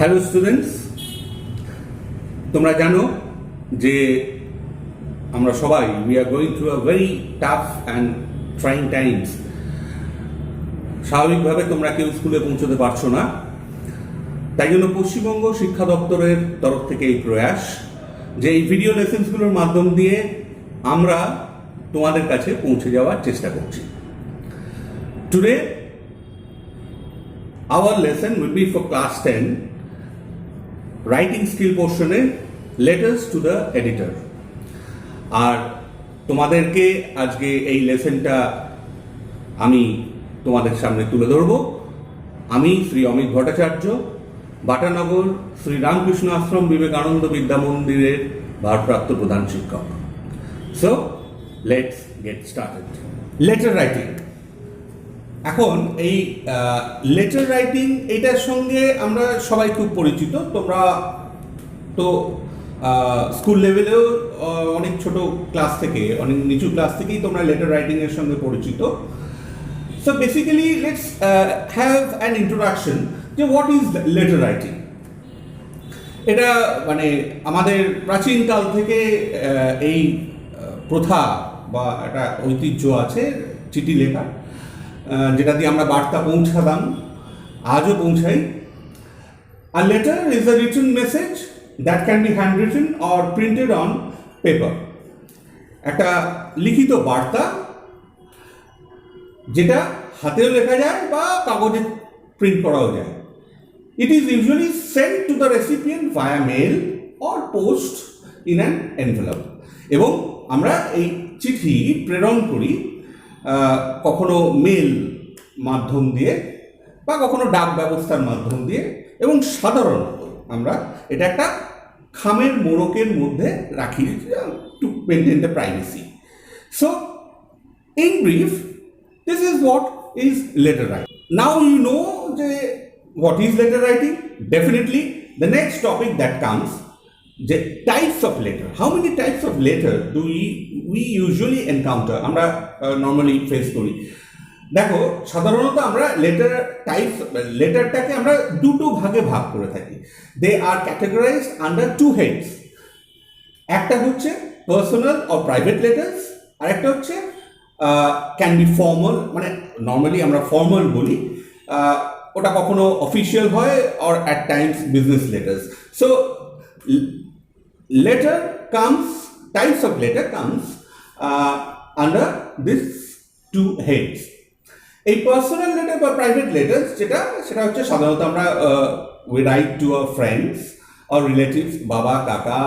Hello students, তোমরা জানো যে আমরা সবাই we are going through a very tough and trying Times. স্বাভাবিকভাবে তোমরা কেউ স্কুলে পৌঁছতে পারছো না, তাই জন্য পশ্চিমবঙ্গ শিক্ষা দপ্তরের তরফ থেকে এই প্রয়াস যে এই ভিডিও লেসেন্সগুলোর মাধ্যম দিয়ে আমরা তোমাদের কাছে পৌঁছে যাওয়ার চেষ্টা করছি। Today our lesson will be for class 10 writing skill portion letters to the editor। আর তোমাদেরকে আজকে এই লেসনটা আমি তোমাদের সামনে তুলে ধরব। আমি শ্রী অমিত ভট্টাচার্য, বাটানগর শ্রী রামকৃষ্ণ আশ্রম বিবেকানন্দ বিদ্যা মন্দিরের ভারপ্রাপ্ত প্রধান শিক্ষক। So let's get started. Letter writing. এখন এই লেটার রাইটিং এটার সঙ্গে আমরা সবাই খুব পরিচিত। তোমরা তো স্কুল লেভেলেও অনেক ছোট ক্লাস থেকে, অনেক নিচু ক্লাস থেকেই তোমরা লেটার রাইটিংয়ের সঙ্গে পরিচিত। So basically let's have an introduction যে হোয়াট ইজ লেটার রাইটিং। এটা মানে আমাদের প্রাচীনকাল থেকে এই প্রথা বা একটা ঐতিহ্য আছে চিঠি লেখা, যেটা দিয়ে আমরা বার্তা পৌঁছাতাম, আজও পৌঁছাই। A letter is a written message that can be handwritten or printed on paper। একটা লিখিত বার্তা যেটা হাতেও লেখা যায় বা কাগজে প্রিন্ট করাও যায়। It is usually sent to the recipient via mail or post in an envelope। এবং আমরা এই চিঠি প্রেরণ করি কখনো মেল মাধ্যম দিয়ে বা কখনো ডাক ব্যবস্থার মাধ্যম দিয়ে, এবং সাধারণত আমরা এটা একটা খামের মোড়কের মধ্যে রাখি to maintain the privacy. So in brief this is what is letter writing. Now you know যে what is letter writing. Definitely the next topic that comes যে types of letter. How many types of letter do we usually encounter, আমরা normally face করি। দেখো, সাধারণত আমরা লেটারটাকে আমরা দুটো ভাগে ভাগ করে থাকি। দে আর ক্যাটেগরাইজড আন্ডার টু হেডস। একটা হচ্ছে পার্সোনাল অর প্রাইভেট লেটার্স, আর একটা হচ্ছে ক্যান বি ফর্মাল, মানে নর্মালি আমরা ফর্মাল বলি, ওটা কখনো অফিসিয়াল হয়, or at Times business letters. So letter comes, types of letter comes under these two heads। এই পার্সোনাল লেটার বা প্রাইভেট লেটার সেটা হচ্ছে সাধারণত আমরা we write to our friends or relatives, বাবা, কাকা,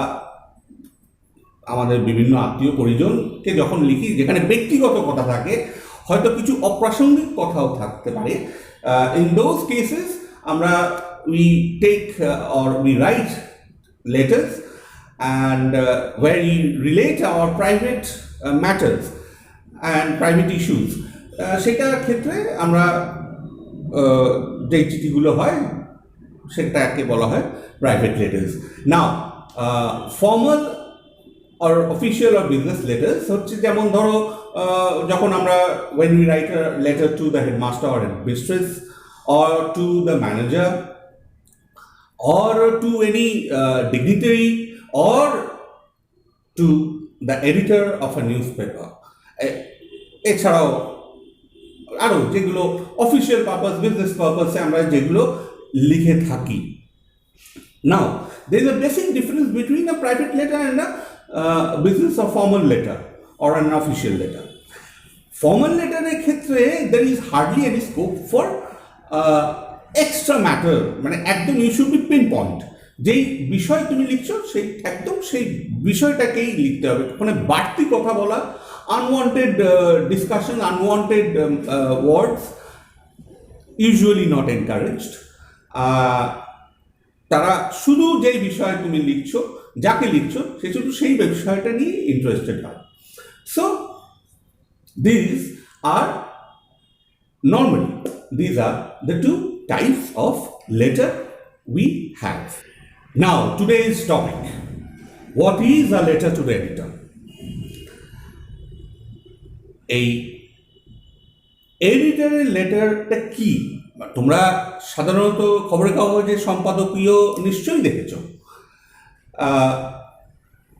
আমাদের বিভিন্ন আত্মীয় পরিজনকে যখন লিখি, যেখানে ব্যক্তিগত কথা থাকে, হয়তো কিছু অপ্রাসঙ্গিক কথাও থাকতে পারে। in those cases আমরা we take or we write letters and where we relate our private matters and private issues। সেটার ক্ষেত্রে আমরা যে চিঠিগুলো হয় সেটাকে বলা হয় private letters. Now formal or official or business letters হচ্ছে যেমন ধরো যখন আমরা when we write a letter to the headmaster or headmistress or to the manager or to any dignitary or to the editor of a newspaper। এছাড়াও আরও যেগুলো official purpose, business পারপাসে আমরা যেগুলো লিখে থাকি। নাও there is a basic difference between a private letter and a business or formal letter or an official letter। Formal লেটারের ক্ষেত্রে there is hardly any scope for extra matter, মানে একদম you should be pinpoint. যেই বিষয় তুমি লিখছো সেই একদম সেই বিষয়টাকেই লিখতে হবে। ওখানে বাড়তি কথা বলা, unwanted discussion, unwanted words usually not encouraged. তারা শুধু যেই বিষয় তুমি লিখছো, যাকে লিখছো, সে শুধু সেই বিষয়টা নিয়ে ইন্টারেস্টেড হয়। So this are normally these are the two types of letter we have। Now today's topic, what is a letter to the editor? এই এডিটরের লেটারটা কি তোমরা সাধারণত খবরের কাগজের সম্পাদকীয় নিশ্চয়ই দেখেছো।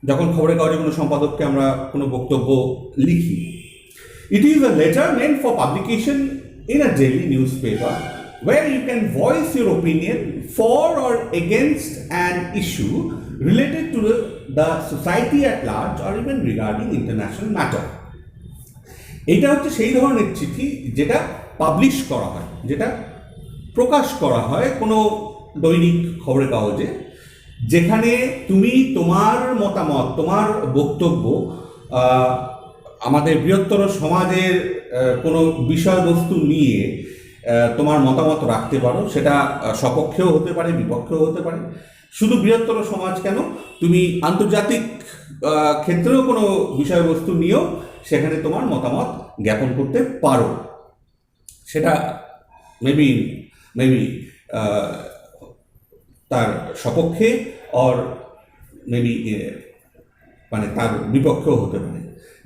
যখন খবরের কাগজে কোনো সম্পাদককে আমরা কোনো বক্তব্য লিখি, it is a letter meant for publication in a daily newspaper where you can voice your opinion for or against an issue related to the society at large or even regarding international matter. এটা হচ্ছে সেই ধরনের চিঠি যেটা publish করা হয়, যেটা প্রকাশ করা হয় কোনো দৈনিক খবরের কাগজে, যেখানে তুমি তোমার মতামত, তোমার বক্তব্য আমাদের বৃহত্তর সমাজের কোনো বিষয়বস্তু নিয়ে তোমার মতামত রাখতে পারো। সেটা সপক্ষেও হতে পারে, বিপক্ষেও হতে পারে। শুধু বৃহত্তর সমাজ কেন, তুমি আন্তর্জাতিক ক্ষেত্রেও কোনো বিষয়বস্তু নিয়েও সেখানে তোমার মতামত জ্ঞাপন করতে পারো। সেটা মেবি তার সপক্ষে অর মেবি মানে তার বিপক্ষেও হতে পারে।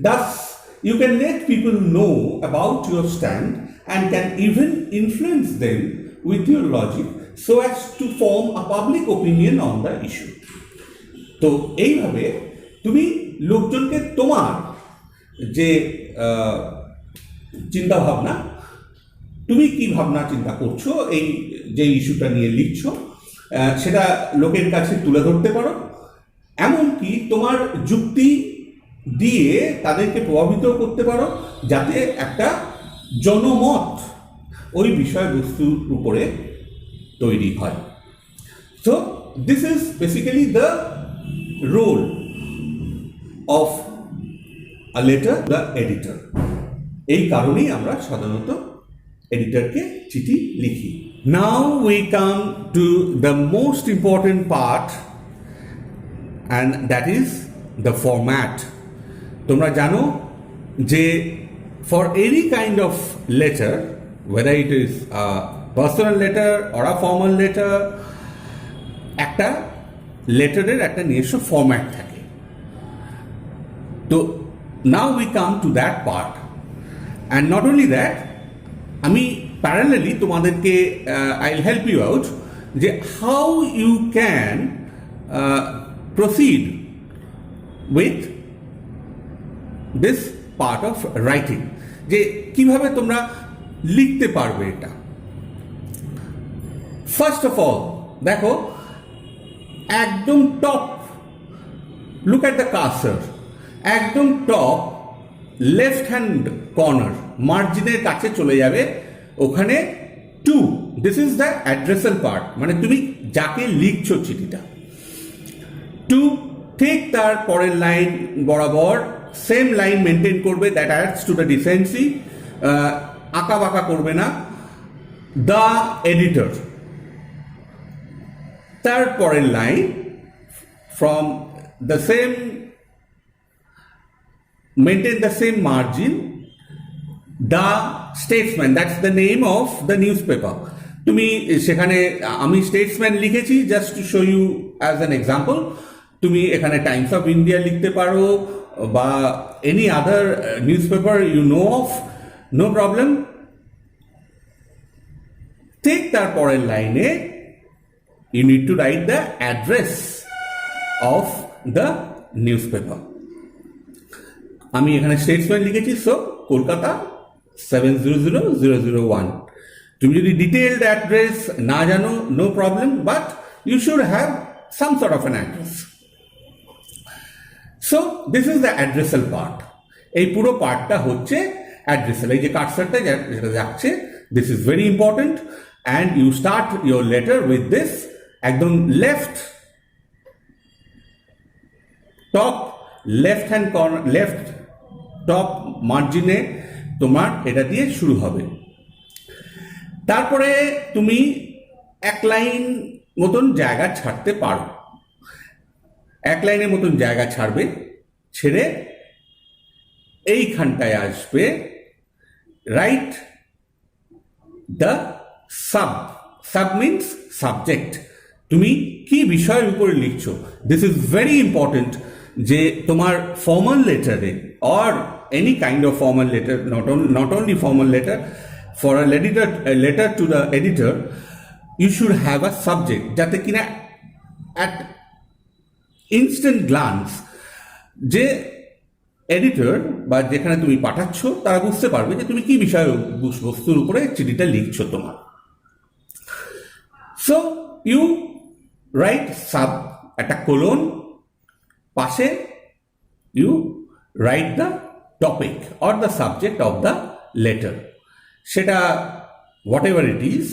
Thus, you can let people know about your stand and can even influence them with your logic so as to form a public opinion on the issue. তো এইভাবে তুমি লোকজনকে তোমার যে চিন্তা ভাবনা, তুমি কি ভাবনা চিন্তা করছো এই যে ইস্যুটা নিয়ে লিখছো, সেটা লোকের কাছে তুলে ধরতে পারো। এমনকি তোমার যুক্তি দিয়ে তাদেরকে প্রভাবিত করতে পারো, যাতে একটা জনমত ওই বিষয়বস্তুর উপরে তৈরি হয়। So this is basically the role of a letter the editor. এই কারণেই আমরা সাধারণত এডিটরকে চিঠি লিখি। Now we come to the most important part, and that is the format. তোমরা জানো যে for any kind of letter, whether it is a personal letter or a formal letter, একটা লেটারের একটা নিজস্ব ফরম্যাট থাকে। তো now we come to that part, and not only that, আমি parallelly তোমাদেরকে I will help you out যে how you can proceed with this part of writing, যে কিভাবে তোমরা লিখতে পারবে এটা। ফার্স্ট অফ অল দেখো, একদম top, look at the cursor, একদম টপ লেফট হ্যান্ড কর্নার মার্জিনের কাছে চলে যাবে, ওখানে to, this is the addressal part, মানে তুমি যাকে লিখছো চিঠিটা, টু ঠিক তার পরের লাইন বরাবর সেম লাইন মেনটেন করবে, that adds to the decency, আঁকা বাঁকা করবে না। দ্য এডিটর, তার পরের line from the same, maintain the same margin. The Statesman, that's the name of the newspaper. তুমি সেখানে, আমি স্টেটসম্যান লিখেছি just to show you as an example. তুমি এখানে টাইমস অফ ইন্ডিয়া লিখতে পারো বা any other newspaper you know of, no problem. ঠিক তার পরের লাইনে you need to write the address of the newspaper. আমি এখানে স্টেটসম্যান লিখেছি, সো কলকাতা 700001। তুমি যদি ডিটেইলড অ্যাড্রেস না জানো, no problem, but you should have some sort of an address. So this is the addressal part. এই পুরো পার্টটা হচ্ছে অ্যাড্রেসাল। এই যে কার্সারটা যেটা যাচ্ছে, this is very important, and you start your letter with this. একদম left top, left hand corner, left top মার্জিনে তোমার এটা দিয়ে শুরু হবে। তারপরে তুমি এক লাইন মতন জায়গা ছাড়তে পারো, এক লাইনের মতন জায়গা ছাড়বে, ছেড়ে এইখানটায় আসবে write the sub. Sub means subject, তুমি কি বিষয়ের উপরে লিখছো। দিস ইজ ভেরি ইম্পর্টেন্ট যে তোমার ফর্মাল লেটারে or any kind of formal letter, not only formal letter, for a letter to the editor, you should have a subject যাতে কিনা at instant glance যে এডিটর বা যেখানে তুমি পাঠাচ্ছ তারা বুঝতে পারবে যে তুমি কি বিষয়বস্তুর উপরে চিঠিটা লিখছো তোমার। সো ইউ রাইট সাব, একটা কোলন, পাশে you write the topic or the subject of the letter. সেটা whatever it is,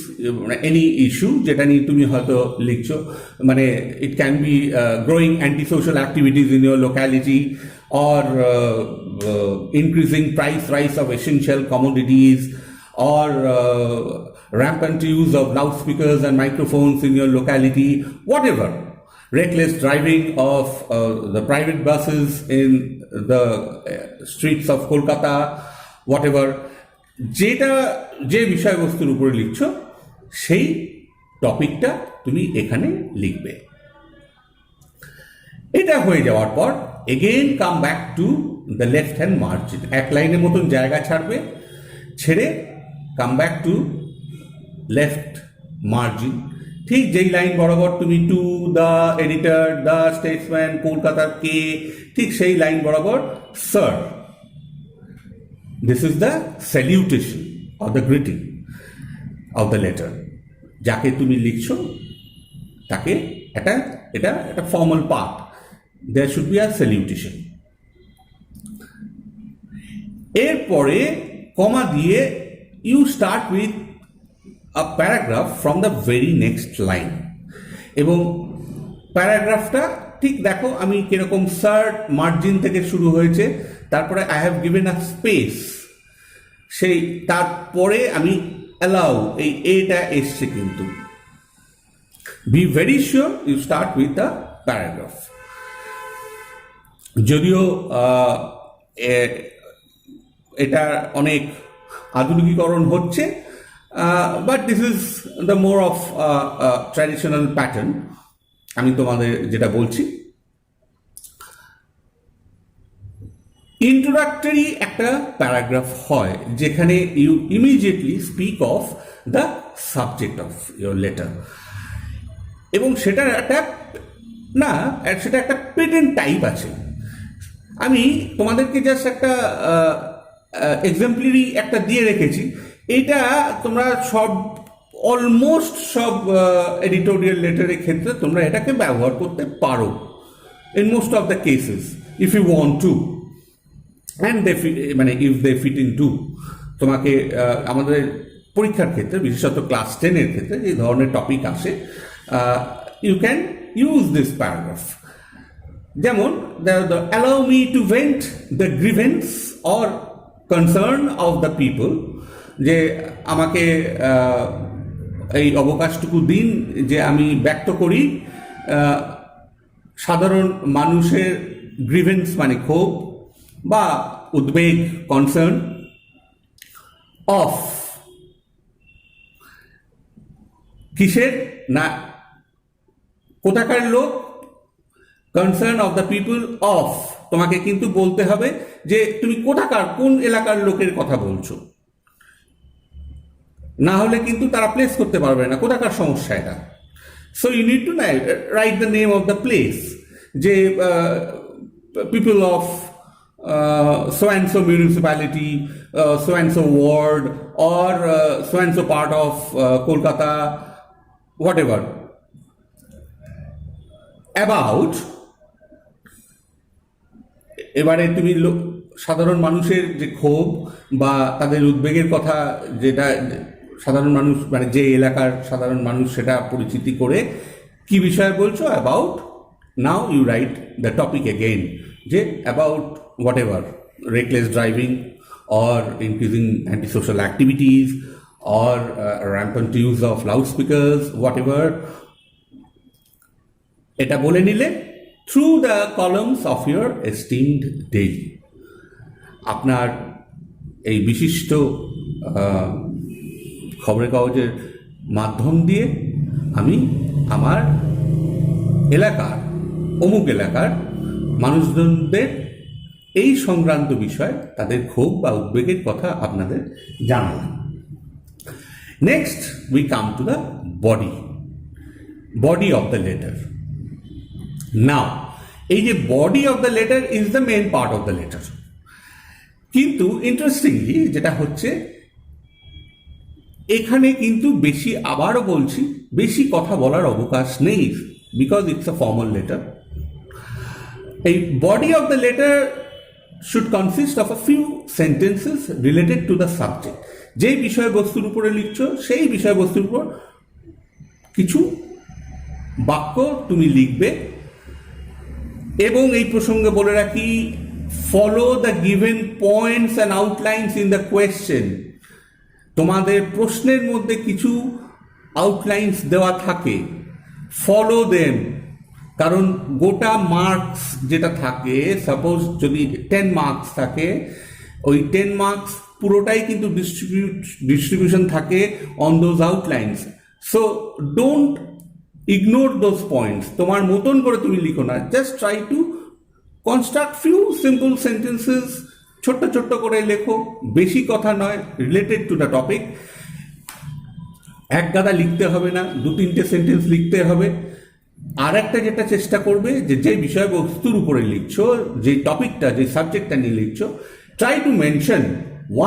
any issue যেটা নিয়ে তুমি হয়তো লিখছো, মানে it can be growing anti social activities in your locality or increasing rise of essential commodities, or rampant use of loudspeakers and microphones in your locality, whatever, reckless driving of the private buses in the streets of Kolkata, whatever, যে বিষয়বস্তুর উপরে লিখছো সেই টপিকটা তুমি এখানে লিখবে। এটা হয়ে যাওয়ার পর again come back to the left hand margin, এক লাইনের মতন জায়গা ছাড়বে, ছেড়ে come back to left margin, ঠিক যেই লাইন বরাবর তুমি to the editor, the Statesman, কলকাতার কে, ঠিক সেই লাইন বরাবর sir. This is the salutation of the greeting of the letter. যাকে তুমি লিখছো তাকে এটা একটা formal part, there should be a salutation. এরপরে কমা দিয়ে you start with a paragraph from the very next line, এবং প্যারাগ্রাফটা ঠিক দেখো আমি কিরকম স্যার মার্জিন থেকে শুরু হয়েছে, তারপরে I have given a space, সেই তারপরে আমি allow, এই এটা এসছে কিন্তু। Be very sure you start with the paragraph. যদিও এটা অনেক আধুনিকীকরণ হচ্ছে, but this is the more of traditional pattern. আমি তোমাদের যেটা বলছি, ইন্ট্রোডাক্টরি একটা প্যারাগ্রাফ হয় যেখানে you immediately speak of the subject of your letter, এবং সেটার একটা সেটা একটা পেটেন্ট টাইপ আছে। আমি তোমাদেরকে জাস্ট একটা এক্সাম্পলারি একটা দিয়ে রেখেছি, এটা তোমরা অলমোস্ট সব এডিটোরিয়াল লেটারের ক্ষেত্রে তোমরা এটাকে ব্যবহার করতে পারো, in most of the cases, if you want to, and মানে if they fit in to. তোমাকে আমাদের পরীক্ষার ক্ষেত্রে, বিশেষত ক্লাস 10-এর ক্ষেত্রে যে ধরনের টপিক আসে, you can use this paragraph. যেমন allow me to vent the grievance or concern of the people, যে আমাকে এই অবকাশটুকু দিন যে আমি ব্যক্ত করি সাধারণ মানুষের গ্রিভেন্স মানে ক্ষোভ বা উদ্বেগ, কনসার্ন অফ কিসের না কোথাকার লোক, concern of the people of, তোমাকে কিন্তু বলতে হবে যে তুমি কোথাকার, কোন এলাকার লোকের কথা বলছো, না হলে কিন্তু তারা প্লেস করতে পারবে না কোথাকার সমস্যা এটা। So you need to right the name of the place, যে people of so and so municipality, so and so ward, or so and so part of Kolkata, whatever. About, এবারে তুমি সাধারণ মানুষের যে ক্ষোভ বা তাদের উদ্বেগের কথা, যেটা সাধারণ মানুষ মানে যে এলাকার সাধারণ মানুষ সেটা পরিচিতি করে কি বিষয়ে বলছো, about. Now you write the topic again, যে about whatever, reckless driving or increasing antisocial activities or rampant use of loudspeakers, whatever. এটা বলে নিলে through the columns of your esteemed daily, আপনার এই বিশিষ্ট খবরের কাগজের মাধ্যম দিয়ে আমি আমার এলাকার, অমুক এলাকার মানুষজনদের এই সংক্রান্ত বিষয়, তাদের ক্ষোভ বা উদ্বেগের কথা আপনাদের জানালাম। Next, we come to the body of the letter. Now, এই যে body of the letter is the main part of the letter. কিন্তু ইন্টারেস্টিংলি যেটা হচ্ছে, এখানে কিন্তু বেশি, আবারও বলছি, বেশি কথা বলার অবকাশ নেই, because it's a formal letter. এই body of the letter should consist of a few sentences related to the subject. যেই বিষয়বস্তুর উপরে লিখছো সেই বিষয়বস্তুর উপর কিছু বাক্য তুমি লিখবে। এবং এই প্রসঙ্গে বলে রাখি, follow the given points and outlines in the question. তোমাদের প্রশ্নের মধ্যে কিছু আউটলাইন্স দেওয়া থাকে, ফলো দেম। কারণ গোটা মার্কস যেটা থাকে, সাপোজ যদি 10 মার্কস থাকে, ওই 10 মার্কস পুরোটাই কিন্তু ডিস্ট্রিবিউশন থাকে on those outlines. So don't ignore those points. তোমার মতন করে তুমি লিখো না, just try to construct few simple sentences, ছোট্ট ছোট্ট করে লেখো, বেশি কথা নয়, রিলেটেড টু দ্য টপিক। এক গাদা লিখতে হবে না, 2-3টে সেন্টেন্স লিখতে হবে। আর একটা যেটা চেষ্টা করবে, যে বিষয়বস্তুর উপরে লিখছো, যে টপিকটা, যে সাবজেক্টটা নিয়ে লিখছো, try to mention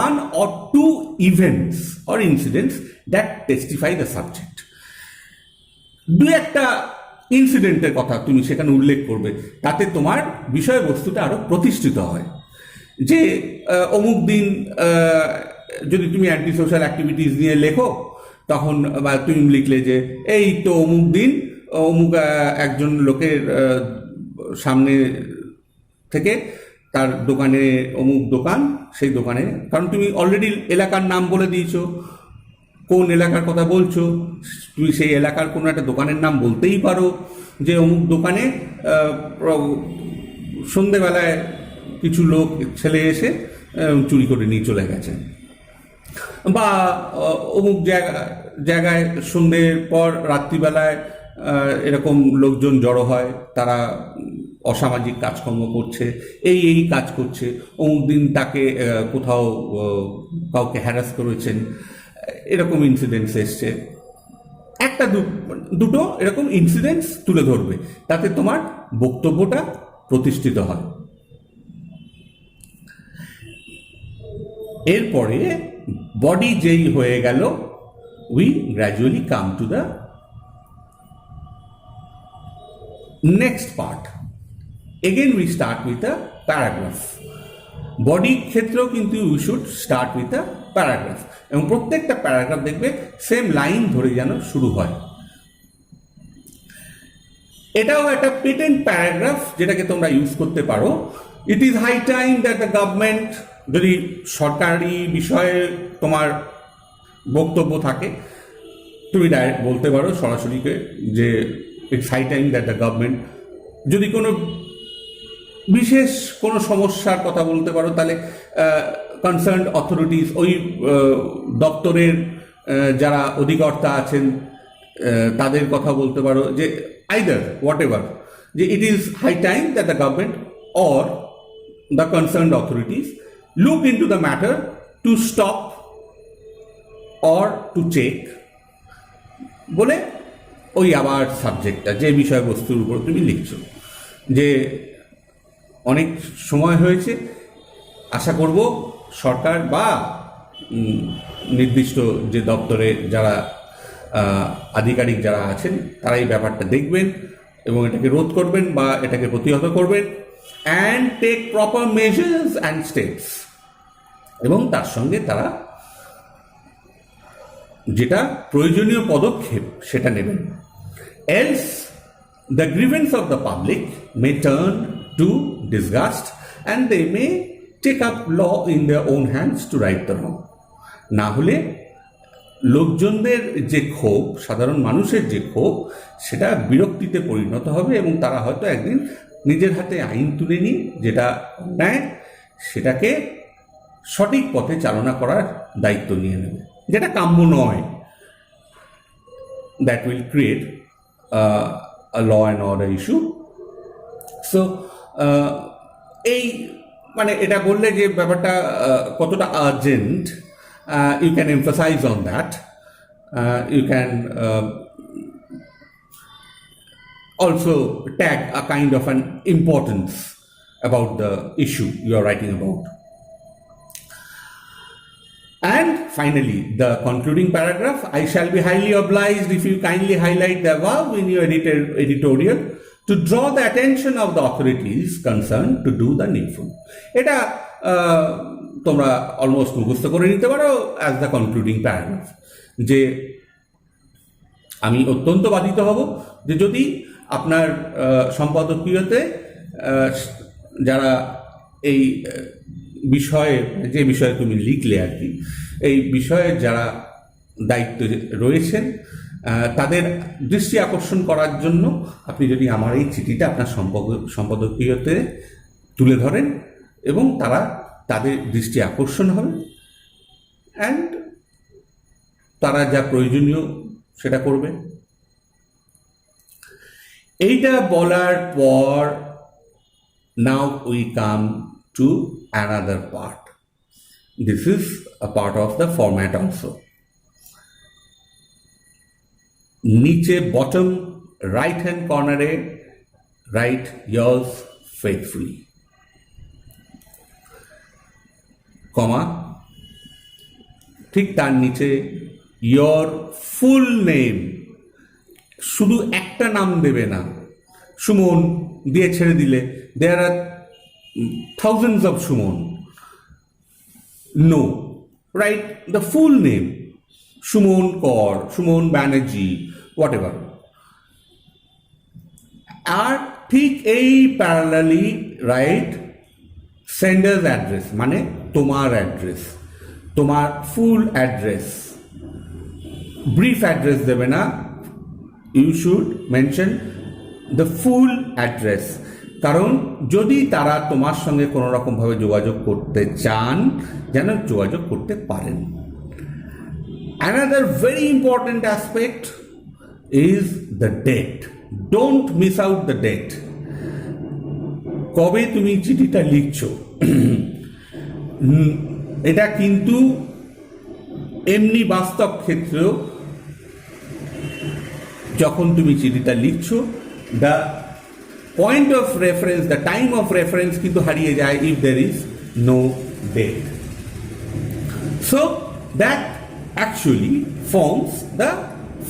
1 or 2 events or incidents that testify the subject. দু একটা ইনসিডেন্টের কথা তুমি সেখানে উল্লেখ করবে, তাতে তোমার বিষয়বস্তুটা আরো প্রতিষ্ঠিত হয়। যে অমুক দিন যদি তুমি অ্যান্টি সোশ্যাল অ্যাক্টিভিটিস নিয়ে লেখো, তখন তুমি লিখলে যে এই তো অমুক দিন অমুক একজন লোকের সামনে থেকে তার দোকানে, অমুক দোকান, সেই দোকানে, কারণ তুমি অলরেডি এলাকার নাম বলে দিয়েছো, কোন এলাকার কথা বলছো, তুমি সেই এলাকার কোনো একটা দোকানের নাম বলতেই পারো, যে অমুক দোকানে সন্ধেবেলায় কিছু লোক, ছেলে এসে চুরি করে নিয়ে চলে গেছে। বা অমুক জায়গায় সন্ধ্যের পর রাত্রিবেলায় এরকম লোকজন জড়ো হয়, তারা অসামাজিক কাজকর্ম করছে, এই কাজ করছে, অমুক দিন তাকে কোথাও কাউকে হ্যারাস করেছেন, এরকম ইনসিডেন্টস এসছে। একটা দুটো এরকম ইনসিডেন্টস তুলে ধরবে, তাতে তোমার বক্তব্যটা প্রতিষ্ঠিত হয়। এরপরে বডি যেই হয়ে গেল, we gradually come to the next part. Again we start with a paragraph. বডির ক্ষেত্রেও কিন্তু we should start with a paragraph, এবং প্রত্যেকটা প্যারাগ্রাফ দেখবে সেম লাইন ধরে যেন শুরু হয়। এটাও একটা পেটেন্ট প্যারাগ্রাফ, যেটাকে তোমরা ইউজ করতে পারো। It is high time that the government, যদি সরকারি বিষয়ে তোমার বক্তব্য থাকে, তুমি ডাইরেক্ট বলতে পারো সরাসরি যে it's high time that the government. যদি কোনো বিশেষ কোনো সমস্যার কথা বলতে পারো, তাহলে কনসার্নড অথরিটিস, ওই দপ্তরের যারা অধিকর্তা আছেন তাদের কথা বলতে পারো, যে আইদার হোয়াট এভার, যে it is high time that the government or the concerned authorities look into the matter to stop or to check, বলে ওই আবার সাবজেক্টটা, যে বিষয়বস্তুর উপর তুমি লিখছো, যে অনেক সময় হয়েছে, আশা করব সরকার বা নির্দিষ্ট যে দপ্তরে যারা আধিকারিক যারা আছেন, তারা এই ব্যাপারটা দেখবেন এবং এটাকে রোধ করবেন বা এটাকে প্রতিহত করবেন, and take proper measures and steps, এবং তার সঙ্গে তারা যেটা প্রয়োজনীয় পদক্ষেপ সেটা নেবেন। Else the grievance of the public may turn to disgust and they may take up law in their own hands to right the wrong. না হলে লোকজনদের যে ক্ষোভ, সাধারণ মানুষের যে ক্ষোভ, সেটা বিরক্তিতে পরিণত হবে, এবং তারা হয়তো একদিন নিজের হাতে আইন তুলে নিয়ে যেটা অন্যায় সেটাকে সঠিক পথে চালনা করার দায়িত্ব নিয়ে নেবে, যেটা কাম্য নয়। That will create a law and order issue. So এই মানে এটা বললে যে ব্যাপারটা কতটা urgent, you can emphasise on that. You can also tag a kind of an importance about the issue you are writing about. And finally, the concluding paragraph, I shall be highly obliged if you kindly highlight the above in your editorial to draw the attention of the authorities concerned to do the needful. এটা তোমরা almost মুখস্থ করে নিতে পারো as the concluding paragraph, যে আমি অত্যন্ত বাধিত হব যে যদি আপনার সম্পাদকীয়তে যারা এই বিষয়ে, যে বিষয়ে তুমি লিখলে আর কি, এই বিষয়ের যারা দায়িত্ব রয়েছেন তাদের দৃষ্টি আকর্ষণ করার জন্য আপনি যদি আমার এই চিঠিটা আপনার সম্পাদকীয়তে তুলে ধরেন এবং তাদের দৃষ্টি আকর্ষণ হবে অ্যান্ড তারা যা প্রয়োজনীয় সেটা করবে। এইটা বলার পর now we come to another part. This is a part of the format also. নিচে bottom right hand corner এ write yours faithfully, comma, ঠিক তার নিচে your full name, শুধু একটা নাম দেবে না, সুমন দিয়ে ছেড়ে দিলে there are thousands of Shumon. No, write the full name, Shumon Kaur, Shumon Banerjee, whatever. আর ঠিক এই প্যারালালি রাইট সেন্ডার্স অ্যাড্রেস, মানে তোমার অ্যাড্রেস, তোমার ফুল অ্যাড্রেস, ব্রিফ অ্যাড্রেস দেবে না, you should mention the full address. কারণ যদি তারা তোমার সঙ্গে কোনো রকমভাবে যোগাযোগ করতে চান, যেন যোগাযোগ করতে পারেন। Another very important aspect is the date. Don't miss out the date. কবে তুমি চিঠিটা লিখছো, এটা কিন্তু এমনি বাস্তব ক্ষেত্রেও যখন তুমি চিঠিটা লিখছো, the point of reference, the time of reference কিন্তু হারিয়ে যায় if there is no date. So that actually forms the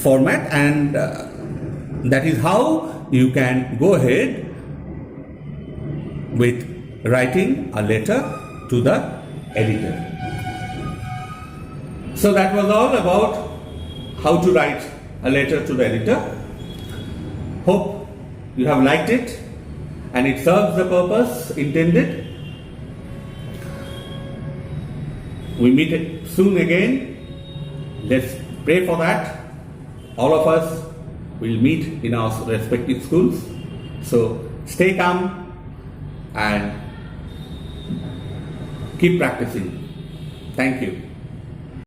format, and that is how you can go ahead with writing a letter to the editor. So that was all about how to write a letter to the editor. Hope you have liked it and it serves the purpose intended. We meet soon again. Let's pray for that. All of us will meet in our respective schools. So stay calm and keep practicing. Thank you.